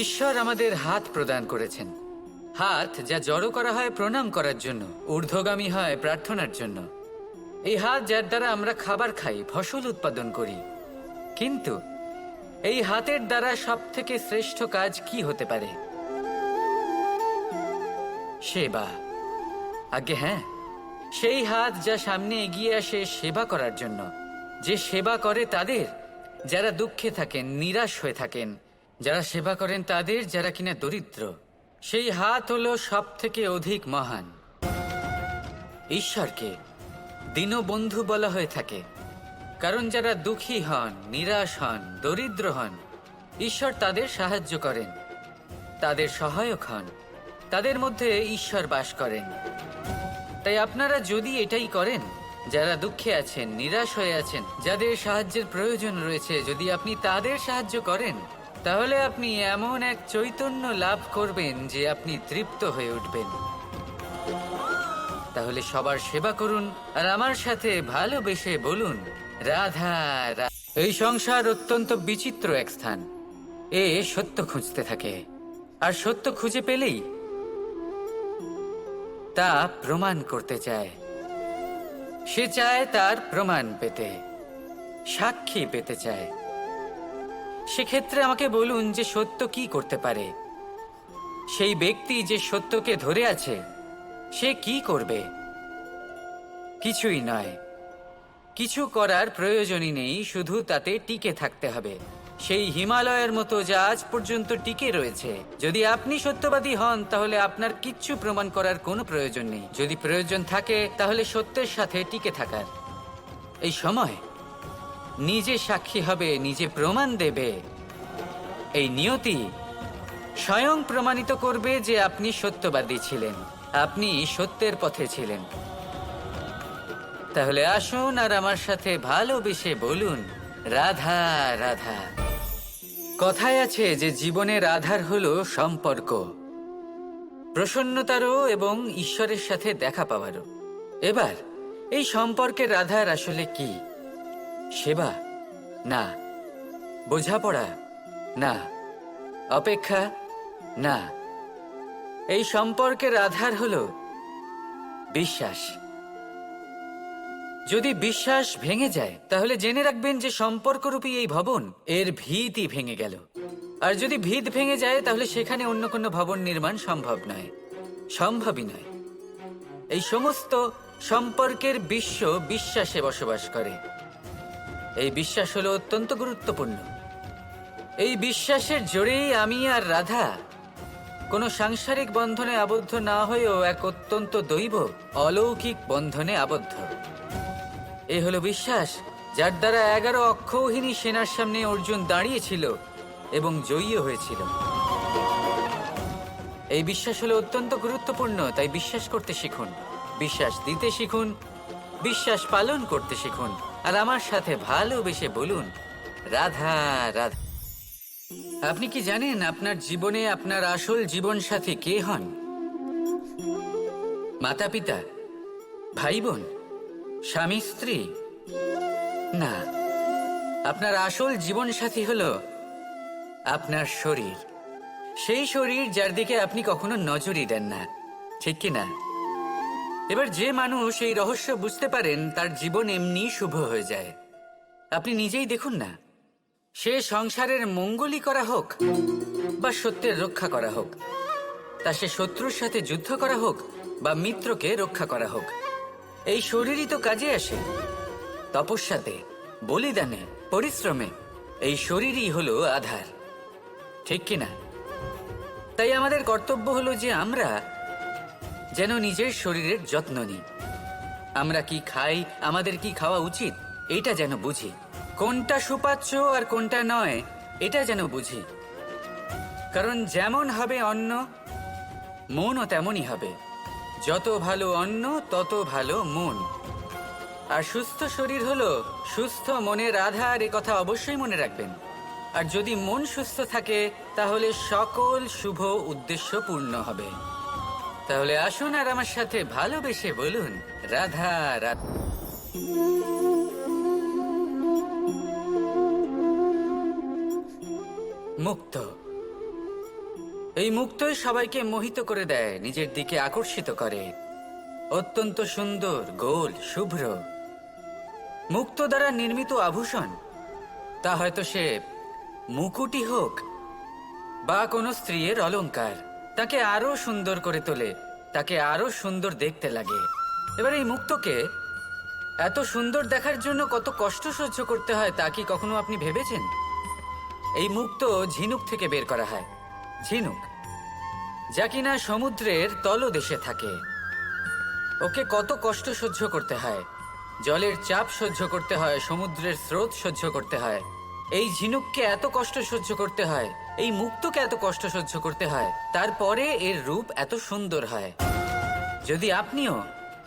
ঈশ্বর আমাদের হাত প্রদান করেছেন, হাত যা জড়ো করা হয় প্রণাম করার জন্য, ঊর্ধ্বগামী হয় প্রার্থনার জন্য। এই হাত যার দ্বারা আমরা খাবার খাই, ফসল উৎপাদন করি। কিন্তু এই হাতের দ্বারা সব থেকে শ্রেষ্ঠ কাজ কি হতে পারে? সেবা। আগে হ্যাঁ, সেই হাত যা সামনে এগিয়ে আসে সেবা করার জন্য, যে সেবা করে তাদের যারা দুঃখে থাকেন, নিরাশ হয়ে থাকেন, যারা সেবা করেন তাদের যারা কিনা দরিদ্র। সেই হাত হলো সব থেকে অধিক মহান। ঈশ্বরকে দীনবন্ধু বলা হয়ে থাকে, কারণ যারা দুঃখী হন, নিরাশ হন, দরিদ্র হন, ঈশ্বর তাদের সাহায্য করেন, তাদের সহায়ক হন, তাদের মধ্যে ঈশ্বর বাস করেন। তাই আপনারা যদি এটাই করেন, যারা দুঃখে আছেন, নিরাশ হয়ে আছেন, যাদের সাহায্যের প্রয়োজন রয়েছে, যদি আপনি তাদের সাহায্য করেন, তাহলে আপনি এমন এক চৈতন্য লাভ করবেন যে আপনি তৃপ্ত হয়ে উঠবেন। তাহলে সবার সেবা করুন আর আমার সাথে ভালোবেসে বলুন, রাধা রাধা। এই সংসার অত্যন্ত বিচিত্র এক স্থান। এ সত্য খুঁজতে থাকে, আর সত্য খুঁজে পেলেই তা প্রমাণ করতে চায়। সে চায় তার প্রমাণ পেতে, সাক্ষী পেতে চায়। সেক্ষেত্রে আমাকে বলুন যে সত্য কি করতে পারে? সেই ব্যক্তি যে সত্যকে ধরে আছে সে কি করবে? কিছুই নয়, কিছু করার প্রয়োজনই নেই, শুধু তাতে টিকে থাকতে হবে। সেই হিমালয়ের মতো যা আজ পর্যন্ত টিকে রয়েছে। যদি আপনি সত্যবাদী হন তাহলে আপনার কিচ্ছু প্রমাণ করার কোনো প্রয়োজন নেই। যদি প্রয়োজন থাকে তাহলে সত্যের সাথে টিকে থাকার। এই সময় নিজে সাক্ষী হবে, নিজে প্রমাণ দেবে। এই নিয়তি স্বয়ং প্রমাণিত করবে যে আপনি সত্যবাদী ছিলেন, আপনি সত্যের পথে ছিলেন। তাহলে আসুন আর আমার সাথে ভালোবেসে বলুন, রাধা রাধা। কথায় আছে যে জীবনের আধার হলো সম্পর্ক, প্রসন্নতারও এবং ঈশ্বরের সাথে দেখা পাওয়ারও। এবার এই সম্পর্কের আধার আসলে কি? সেবা? না। বোঝাপড়া? না। অপেক্ষা? না। এই সম্পর্কের আধার হলো বিশ্বাস। যদি বিশ্বাস ভেঙে যায় তাহলে জেনে রাখবেন যে সম্পর্করূপী এই ভবন, এর ভিতই ভেঙে গেল। আর যদি ভিত ভেঙে যায় তাহলে সেখানে অন্য কোনো ভবন নির্মাণ সম্ভব নয়, সম্ভবই নয়। এই সমস্ত সম্পর্কের বিশ্ব বিশ্বাসে বসবাস করে। এই বিশ্বাস হলো অত্যন্ত গুরুত্বপূর্ণ। এই বিশ্বাসের জোরেই আমি আর রাধা কোনো সাংসারিক বন্ধনে আবদ্ধ না হয়েও এক অত্যন্ত দৈব অলৌকিক বন্ধনে আবদ্ধ। এ হলো বিশ্বাস যার দ্বারা 11 অক্ষৌহিনী সেনার সামনে অর্জুন দাঁড়িয়েছিল এবং জয়ী হয়েছিল। এই বিশ্বাস হলো অত্যন্ত গুরুত্বপূর্ণ। তাই বিশ্বাস করতে শিখুন, বিশ্বাস দিতে শিখুন, বিশ্বাস পালন করতে শিখুন, আর আমার সাথে ভালোবেসে বলুন, রাধা রাধা। আপনি কি জানেন আপনার জীবনে আপনার আসল জীবন সাথী কে হন? মাতা পিতা, ভাই বোন, স্বামী স্ত্রী? না, আপনার আসল জীবন সাথী হলো আপনার শরীর। সেই শরীর যার দিকে আপনি কখনো নজরই দেন না, ঠিক কি না? এবার যে মানুষ এই রহস্য বুঝতে পারেন তার জীবন এমনি শুভ হয়ে যায়। আপনি নিজেই দেখুন না, সে সংসারের মঙ্গলই করা হোক বা সত্যের রক্ষা করা হোক, তা সে শত্রুর সাথে যুদ্ধ করা হোক বা মিত্রকে রক্ষা করা হোক, এই শরীরই তো কাজে আসে। তপস্যাতে, বলিদানে, পরিশ্রমে এই শরীরই হলো আধার, ঠিক কিনা? তাই আমাদের কর্তব্য হলো যে আমরা যেন নিজের শরীরের যত্ন নিই। আমরা কি খাই, আমাদের কি খাওয়া উচিত, এটা যেন বুঝি। কোনটা সুপাচ্য আর কোনটা নয় এটা যেন বুঝি। কারণ যেমন হবে অন্ন, মনও তেমনই হবে। যত ভালো অন্ন তত ভালো মন। আর সুস্থ শরীর হলো সুস্থ মনের আধার, এ কথা অবশ্যই মনে রাখবেন। আর যদি মন সুস্থ থাকে তাহলে সকল শুভ উদ্দেশ্য পূর্ণ হবে। তাহলে আসুন আর আমার সাথে ভালোবেসে বলুন, রাধা রাধা। মুক্ত, এই মুক্তই সবাইকে মোহিত করে দেয়, নিজের দিকে আকর্ষিত করে। অত্যন্ত সুন্দর, গোল, শুভ্র। মুক্তো দ্বারা নির্মিত আভূষণ, তা হয়তো সে মুকুটই হোক বা কোনো স্ত্রীর অলংকার, তাকে আরো সুন্দর করে তোলে, তাকে আরো সুন্দর দেখতে লাগে। এবার এই মুক্তোকে এত সুন্দর দেখার জন্য কত কষ্ট সহ্য করতে হয় তা কি কখনো আপনি ভেবেছেন? এই মুক্তো ঝিনুক থেকে বের করা হয়। ঝিনুক, যা কিনা সমুদ্রের তলদেশে থাকে। ওকে কত কষ্ট সহ্য করতে হয়, জলের চাপ সহ্য করতে হয়, সমুদ্রের স্রোত সহ্য করতে হয়। এই ঝিনুককে এত কষ্ট সহ্য করতে হয়, এই মুক্তোকে এত কষ্ট সহ্য করতে হয়, তারপরে এর রূপ এত সুন্দর হয়। যদি আপনিও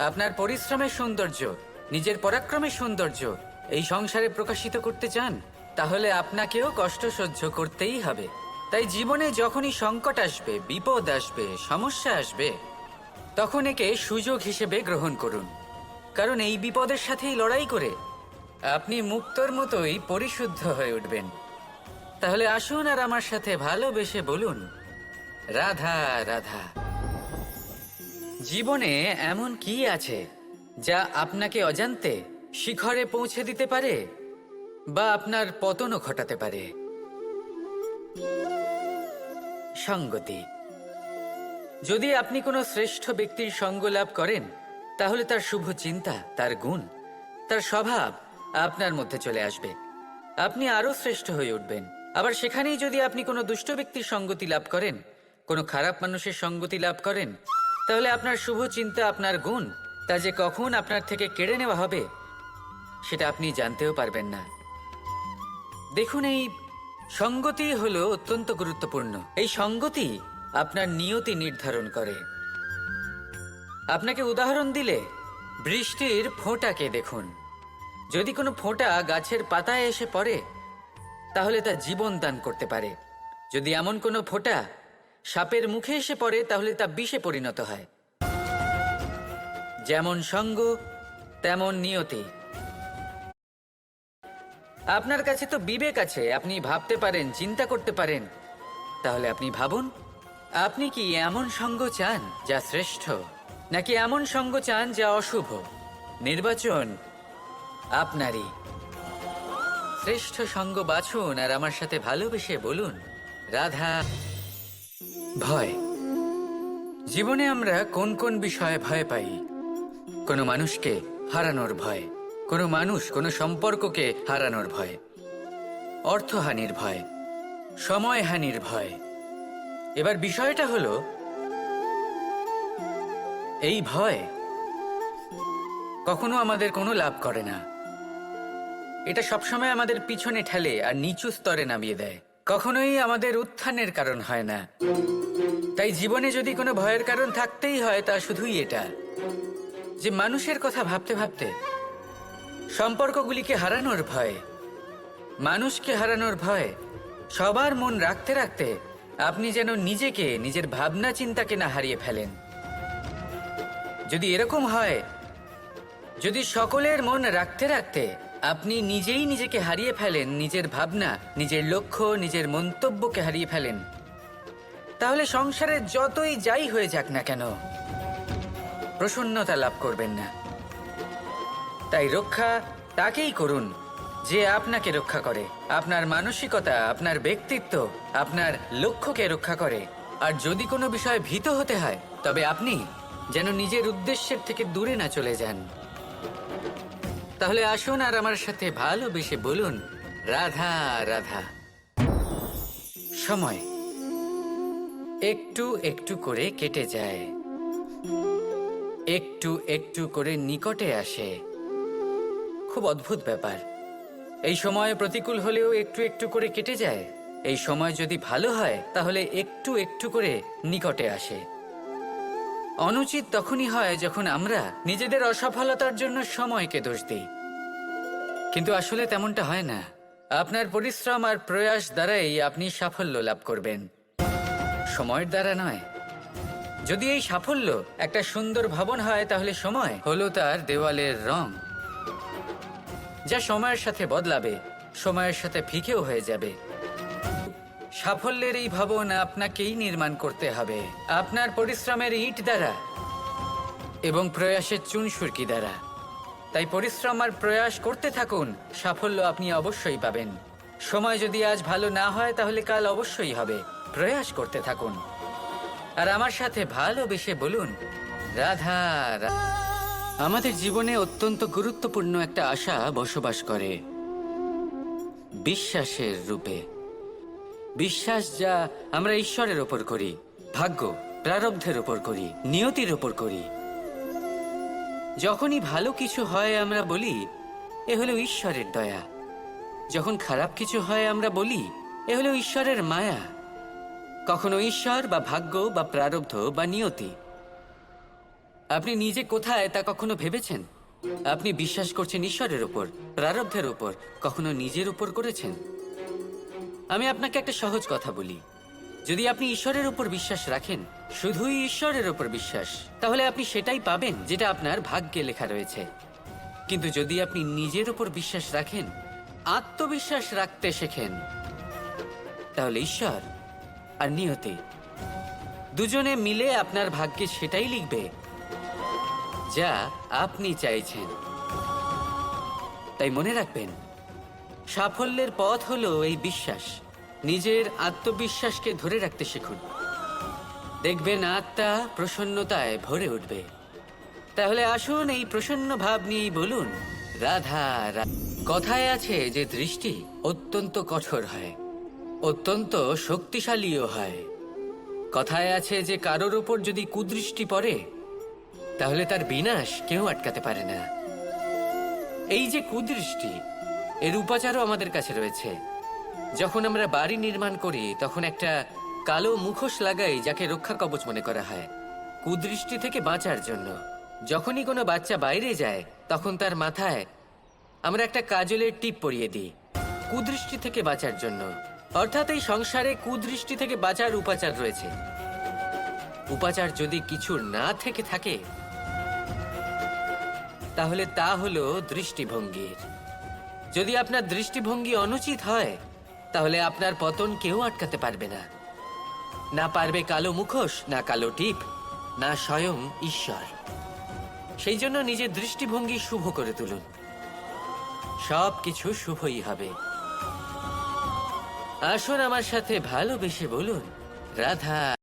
আপনার পরিশ্রমের সৌন্দর্য, নিজের পরাক্রমের সৌন্দর্য এই সংসারে প্রকাশিত করতে চান, তাহলে আপনাকেও কষ্ট সহ্য করতেই হবে। তাই জীবনে যখনই সংকট আসবে, বিপদ আসবে, সমস্যা আসবে, তখন একে সুযোগ হিসেবে গ্রহণ করুন। কারণ এই বিপদের সাথেই লড়াই করে আপনি মুক্তোর মতোই পরিশুদ্ধ হয়ে উঠবেন। তাহলে আসুন আর আমার সাথে ভালোবেসে বলুন, রাধা রাধা। জীবনে এমন কি আছে যা আপনাকে অজান্তে শিখরে পৌঁছে দিতে পারে বা আপনার পতনও ঘটাতে পারে? সঙ্গতি। যদি আপনি কোনো শ্রেষ্ঠ ব্যক্তির সঙ্গ লাভ করেন, তাহলে তার শুভ চিন্তা, তার গুণ, তার স্বভাব আপনার মধ্যে চলে আসবে। আপনি আরো শ্রেষ্ঠ হয়ে উঠবেন। আবার সেখানেই যদি আপনি কোনো দুষ্ট ব্যক্তির সঙ্গতি লাভ করেন, কোনো খারাপ মানুষের সঙ্গতি লাভ করেন, তাহলে আপনার শুভ চিন্তা, আপনার গুণ, তা যে কখন আপনার থেকে কেড়ে নেওয়া হবে সেটা আপনি জানতেও পারবেন না। দেখুন, এই সঙ্গতি হলো অত্যন্ত গুরুত্বপূর্ণ। এই সঙ্গতি আপনার নিয়তি নির্ধারণ করে। আপনাকে উদাহরণ দিলে, বৃষ্টির ফোঁটাকে দেখুন। যদি কোনো ফোঁটা গাছের পাতায় এসে পড়ে, তাহলে তা জীবন দান করতে পারে। যদি এমন কোনো ফোঁটা সাপের মুখে এসে পড়ে, তাহলে তা বিষে পরিণত হয়। যেমন সঙ্গ, তেমন নিয়তি। আপনার কাছে তো বিবেক আছে, আপনি ভাবতে পারেন, চিন্তা করতে পারেন। তাহলে আপনি ভাবুন, আপনি কি এমন সঙ্গ চান যা শ্রেষ্ঠ, নাকি এমন সঙ্গ চান যা অশুভ? নির্বাচন আপনারই। শ্রেষ্ঠ সঙ্গ বাছুন আর আমার সাথে ভালোবেসে বলুন, রাধা। ভয়। জীবনে আমরা কোন কোন বিষয়ে ভয় পাই? কোনো মানুষকে হারানোর ভয়, কোনো মানুষ, কোনো সম্পর্ককে হারানোর ভয়, অর্থহানির ভয়, সময়হানির ভয়। এবার বিষয়টা হলো, এই ভয় কখনো আমাদের কোনো লাভ করে না। এটা সবসময় আমাদের পিছনে ঠেলে আর নিচু স্তরে নামিয়ে দেয়, কখনোই আমাদের উত্থানের কারণ হয় না। তাই জীবনে যদি কোনো ভয়ের কারণ থাকতেই হয়, তা শুধুই এটা যে মানুষের কথা ভাবতে ভাবতে, সম্পর্কগুলিকে হারানোর ভয়, মানুষকে হারানোর ভয়, সবার মন রাখতে রাখতে আপনি যেন নিজেকে, নিজের ভাবনা চিন্তাকে না হারিয়ে ফেলেন। যদি এরকম হয়, যদি সকলের মন রাখতে রাখতে আপনি নিজেই নিজেকে হারিয়ে ফেলেন, নিজের ভাবনা, নিজের লক্ষ্য, নিজের মন্তব্যকে হারিয়ে ফেলেন, তাহলে সংসারে যতই যাই হয়ে যাক না কেন, প্রসন্নতা লাভ করবেন না। তাই রক্ষা তাকেই করুন যে আপনাকে রক্ষা করে, আপনার মানসিকতা, আপনার ব্যক্তিত্ব, আপনার লক্ষ্যকে রক্ষা করে। আর যদি কোনো বিষয়ে ভীত হতে হয়, তবে আপনি যেন নিজের উদ্দেশ্যের থেকে দূরে না চলে যান। তাহলে আসুন আর আমার সাথে ভালোবেসে বলুন, রাধা রাধা। সময় একটু একটু করে কেটে যায়, একটু একটু করে নিকটে আসে। খুব অদ্ভুত ব্যাপার। এই সময় প্রতিকূল হলেও একটু একটু করে কেটে যায়। এই সময় যদি ভালো হয়, তাহলে একটু একটু করে নিকটে আসে। অনুচিত তখনই হয় যখন আমরা নিজেদের অসফলতার জন্য সময়কে দোষ দিই, কিন্তু আসলে তেমনটা হয় না। আপনার পরিশ্রম আর প্রয়াস দ্বারাই আপনি সাফল্য লাভ করবেন, সময়ের দ্বারা নয়। যদি এই সাফল্য একটা সুন্দর ভবন হয়, তাহলে সময় হলো তার দেওয়ালের রং, যা সময়ের সাথে বদলাবে, সময়ের সাথে ফিকেও হয়ে যাবে। সাফল্যের এই ভবন আপনাকেই নির্মাণ করতে হবে, আপনার পরিশ্রমের ইট দ্বারা এবং প্রয়াসের চুনসুরকি দ্বারা। তাই পরিশ্রম আর প্রয়াস করতে থাকুন, সাফল্য আপনি অবশ্যই পাবেন। সময় যদি আজ ভালো না হয় তাহলে কাল অবশ্যই হবে। প্রয়াস করতে থাকুন আর আমার সাথে ভালোবেসে বলুন, রাধা রাধা। আমাদের জীবনে অত্যন্ত গুরুত্বপূর্ণ একটা আশা বসবাস করে, বিশ্বাসের রূপে। বিশ্বাস যা আমরা ঈশ্বরের ওপর করি, ভাগ্য প্রারব্ধের ওপর করি, নিয়তির ওপর করি। যখনই ভালো কিছু হয় আমরা বলি এ হলো ঈশ্বরের দয়া, যখন খারাপ কিছু হয় আমরা বলি এ হলো ঈশ্বরের মায়া। কখনো ঈশ্বর বা ভাগ্য বা প্রারব্ধ বা নিয়তি। আপনি নিজে কোথায় তা কখনো ভেবেছেন? আপনি বিশ্বাস করছেন ঈশ্বরের ওপর, প্রারব্ধের ওপর, কখনো নিজের উপর করেছেন? আমি আপনাকে একটা সহজ কথা বলি, যদি আপনি ঈশ্বরের উপর বিশ্বাস রাখেন, শুধুই ঈশ্বরের উপর বিশ্বাস, তাহলে আপনি সেটাই পাবেন যেটা আপনার ভাগ্যে লেখা রয়েছে। কিন্তু যদি আপনি নিজের উপর বিশ্বাস রাখেন, আত্মবিশ্বাস রাখতে শেখেন, তাহলে ঈশ্বর আর নিয়তি দুজনে মিলে আপনার ভাগ্যে সেটাই লিখবে যা আপনি চাইছেন। তাই মনে রাখবেন, সাফল্যের পথ হলো এই বিশ্বাস। নিজের আত্মবিশ্বাসকে ধরে রাখতে শিখুন, দেখবেন আত্মা প্রসন্নতায় ভরে উঠবে। তাহলে আসুন এই প্রসন্ন ভাব নিয়েই বলুন, রাধা রাধা। কথায় আছে যে দৃষ্টি অত্যন্ত কঠোর হয়, অত্যন্ত শক্তিশালীও হয়। কথায় আছে যে কারোর উপর যদি কুদৃষ্টি পড়ে তাহলে তার বিনাশ কেউ আটকাতে পারে না। এই যে কুদৃষ্টি, এর উপাচারও আমাদের কাছে রয়েছে। যখন আমরা বাড়ি নির্মাণ করি তখন একটা কালো মুখোশ লাগাই, যাকে রক্ষা কবচ মনে করা হয়, কুদৃষ্টি থেকে বাঁচার জন্য। যখনই কোনো বাচ্চা বাইরে যায় তখন তার মাথায় আমরা একটা কাজলের টিপ পরিয়ে দিই, কুদৃষ্টি থেকে বাঁচার জন্য। অর্থাৎ এই সংসারে কুদৃষ্টি থেকে বাঁচার উপাচার রয়েছে। উপাচার যদি কিছু না থেকে থাকে তাহলে তা হলো দৃষ্টিভঙ্গির। যদি আপনার দৃষ্টিভঙ্গি অনুচিত হয় তাহলে আপনার পতন কেউ আটকাতে পারবে না। না পারবে কালো মুখোশ, না কালো টিপ, না স্বয়ং ঈশ্বর। সেই জন্য নিজের দৃষ্টিভঙ্গি শুভ করে তুলুন, সব কিছু শুভই হবে। আসুন আমার সাথে ভালোবেসে বলুন, রাধা